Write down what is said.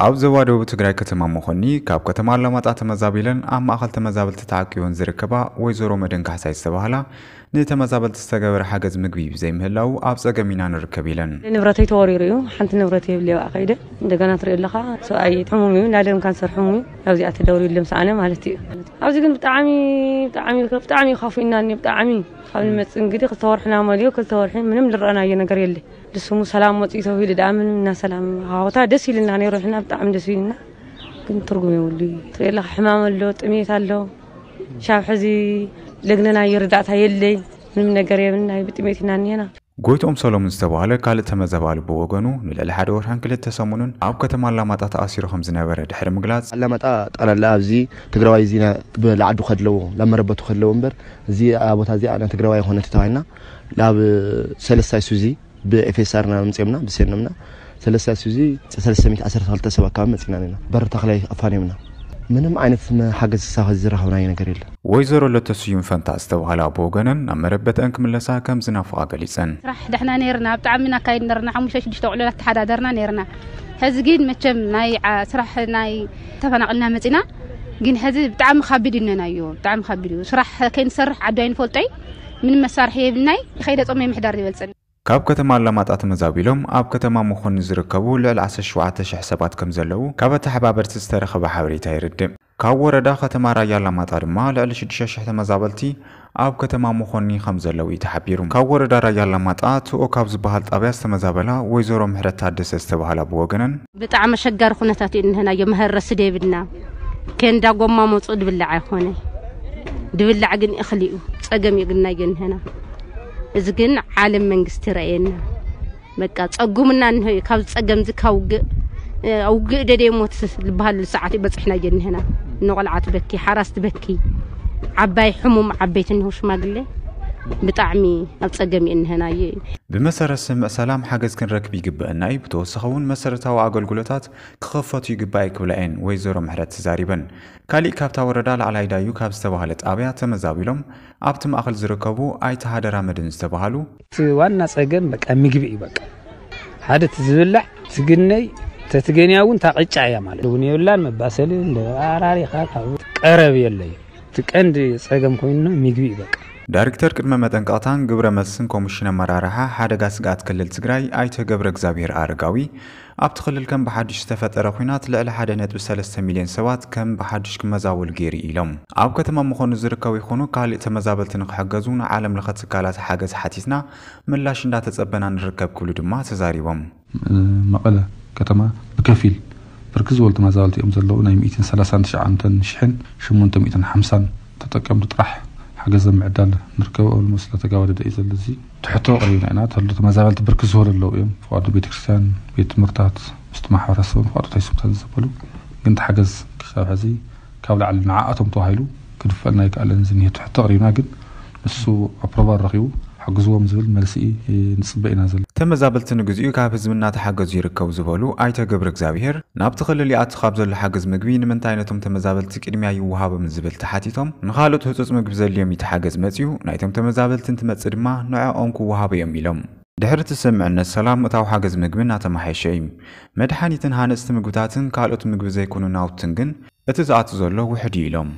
ኣብ ዘዋ ደቡብ ትግራይ ከተማ መኾኒ ካብ ከተማ ኣላማጣ ተመዛቢለን ኣብ ማእኸል ተመዛበልቲ ተዓቂቦን ዝርከባ ወይዘሮ መደን ካሕሳይ ዝተባህላ ንተመዛበልቲ ዝተገበረ ሓገዝ ምግቢ ብዘይምህላው ኣብ ፀገም ኢና ንርከብ ኢለን ንብረተይ ተወሪሩ እዩ ሓንቲ ንብረተይ የብለይ ከይደ እንደገና ትርኢ ኣለኻ ሰብኣይ ሕሙም እዩ ናደም ካንሰር ሕሙም እዩ ኣብዚኣ ተደውሪሉ ምሳኣነ ማለት እዩ ኣብዚ ግን ብጣዕሚ ይኻፉና ብጣዕሚ ካብ ንመፅእ እንግዲህ ክልተ ወርሕና መልዮ ክልተ ወርሒ ምንም ዝረአናዮ ነገር የለ ድስሙ ሰላም መፅኡ ተባሂሉ ዳ ምንም እና ሰላም ሃወታ ደስ ይልና ነይሩ ሕና ብጣዕሚ ደስ ይልና ግን ትርጉም የብሉ ትርኢ ኣለኻ ሕማም ኣሎ ጥሜት ኣሎ ሻብ ሕዚ ለግነና ይርዳእታ የለይ ምንም ነገር የብልና ብጥሜት ኢና ኒና ጎይቶም ሰሎሞን ዝተባህለ ካልእ ተመዛባሊ ብወገኑ ንልዕሊ ሓደ ወርሓን ክልተ ሰሙንን ኣብ ከተማ ኣላማጣ ተኣሲሩ ከም ዝነበረ ድሕሪ ምግላጽ ኣላማጣ ጠቕላላ ኣብዚ ትግራዋይ ዚና ብላዕዱ ከድለዎ ላመረበቱ ከድለዎ እምበር እዚ ቦታ እዚ ኣነ ትግራዋይ ሆነ ተባሂልና ላብ ሰለስታይ ሱዚ ብኤፍኤስአርና ምጽምና ብሰንምና ሰለስታይ ሱዚ 312 ሰብ አካባቢ መጽና ነና በር ተኽላይ ኣፋኔምና ምንም አይነት ሓገዝ ሳኸ ዝረኸብናይ ነገር የለ ወይዘሮ ለተስዩም ፈንታ ዝተባህላ ብወገነን ኣብ መረበተን ክምለሳ ከም ዝናፍቃ ገሊፀን ስራሕ ድሕና ነርና ብጣዕሚና ካይድ ነርና 5-6 ዕለት ተሓዳደርና ነርና ሕዚ ግን መቸም ናይ ስራሕ ናይ ተፈናቅልና መጽና ግን ሕዚ ብጣዕሚ ከቢድ ይነናዮ ብጣዕሚ ከቢድ ስራሕ ከይንሰርሕ ዓዱ ኣይንፈልጠይ ምን መሳርሒ የብልናይ ከይደ ጾመይ ምሕዳር ይበልጽን ካብ ከተማ ኣላማጣ ተመዛቢሎም ኣብ ከተማ መኾኒ ዝርከቡ ልዕሊ 17000 ሰባት ከም ዘለዉ ካብ ተሓባበርቲ ዝተረኸበ ሓበሬታ ይርድእ ካብ ወረዳ ከተማ ራያ ኣላማጣ ድማ ልዕሊ 6000 ተመዛበልቲ ኣብ ከተማ መኾኒ ከም ዘለዉ ተሓቢሩ ካብ ወረዳ ራያ ኣላማጣ ትኦ ካብ ዝበሃል ጣብያ ዝተመዛበላ ወይዘሮ ምሕረት ታደሰ ዝተባህላ ብወገነን ብጣዕሚ ኣሸጋሪ ኩነታት እንህናዮ መህረስ ደብልና ከንዳ ጎማ መጽኡ ድብላዕ ኣይኮነ ድብላዕ ግን እኽሊ እዩ ፀገም ይግናዮ እንህና እዚ ግን ዓለም መንግስቲ ረአየና በቃ ፀጉምና እንሆይ ካብ ፀገም ዝካውግ ኣውግ ደደሞት ልባሃል ሰዓት ይበጽሕና ጀንህና ንቆልዓት በኪ ሓራስት በኪ ዓባይ ሕሙም ዓበይት እንሆ ሽማግለ ብጣዕሚ ኣብ ፀገም እንህናየ ብመሰረት ስምዕ ሰላም ሓገዝ ክንረክብ ይግብአና እዩ ብተወሰኸውን መሰረታዊ ኣገልግሎታት ክኸፈቱ ይግባእ ክብላየን ወይዘሮ ምሕረት ተዛሪበን ካሊእ ካብታ ወረዳ ላዕላይ ዳዩ ካብ ዝተባህለ ጣብያ ተመዛቢሎም ኣብቲ ማእኸል ዝርከቡ ኣይተ ሃደራ መድን ዝተባህሉ ዋና ፀገም በቃ ምግቢ እዩ በቃ ሓደ ትዝብላዕ ትግነይ ተትገንያውን ታቅጫ እያ ማለት ነው የብላን መባሰል አራሪኻ ካብ ቀረብ የለይ ትቀንድ ፀገም ኮይኑ ምግቢ እዩ በቃ ዳይሬክተር ቅድመ መጠንቀቕታን ግብረ መልስን ኮሚሽን ኣመራርሓ ሓደጋ ስጋኣት ክልል ትግራይ ኣይተ ገብረ እግዚአብሔር ኣረጋዊ ኣብቲ ክልል ከም ብሓድሽ ዝተፈጠረ ኩናት ልዕሊ 1.3 ሚልዮን ሰባት ከም ብሓድሽ ክመዛወሉ ገይሩ ኢሎም ኣብ ከተማ መኾኑ ዝርከቡ ይኹኑ ካልእ ተመዛበልቲ ንኽሕገዙ ንዓለም ለኸ ትካላት ሓገዝ ሓቲትና ምላሽ እንዳተጸበና ንርከብ ክብሉ ድማ ተዛሪቦም መቐለ ከተማ ብከፊል ብርክዝ ዝበሉ ተመዛበልቲ እዮም ዘለዉ ናይ 139,850 ተጠቀምቲ ጥራሕ حجز معدل نركب أول مسألة تجاوز دقيقة الذي تحطه قرينا أنا تهلو تمازال تبركز هو اللو يوم فقط بيت كريستيان بيت مرتات استماع رسول فقط تيسوم تنزبلو كنت حجز كشاب هذي كابل على المعاقة متوهيلو كدفعنا يك على نزنيه تحطه قرينا جد بسو أبرار رخيو حجزوا مزبل ملسي نصب نازل تمازابلت نجزيو كاب زمنا تحجز يركب زبالو أيتا جبر إكزابير نابتخل اللي أتخاب زل حجز مجبين من تاينتهم تمازابلت كريميا يوهاب من زبل تحتيتهم نخالط هتوس مجبزل اليوم يتحجز متيو نايتهم تمازابلت انت متصدما نوع أنكو وهاب يميلهم دحرت السمع أن السلام متاو حجز مجبنا تمحيشيم مدحاني تنهان استمجبتاتن كالوت مجبزي يكونوا ناوتنجن اتزعت زلو وحديلهم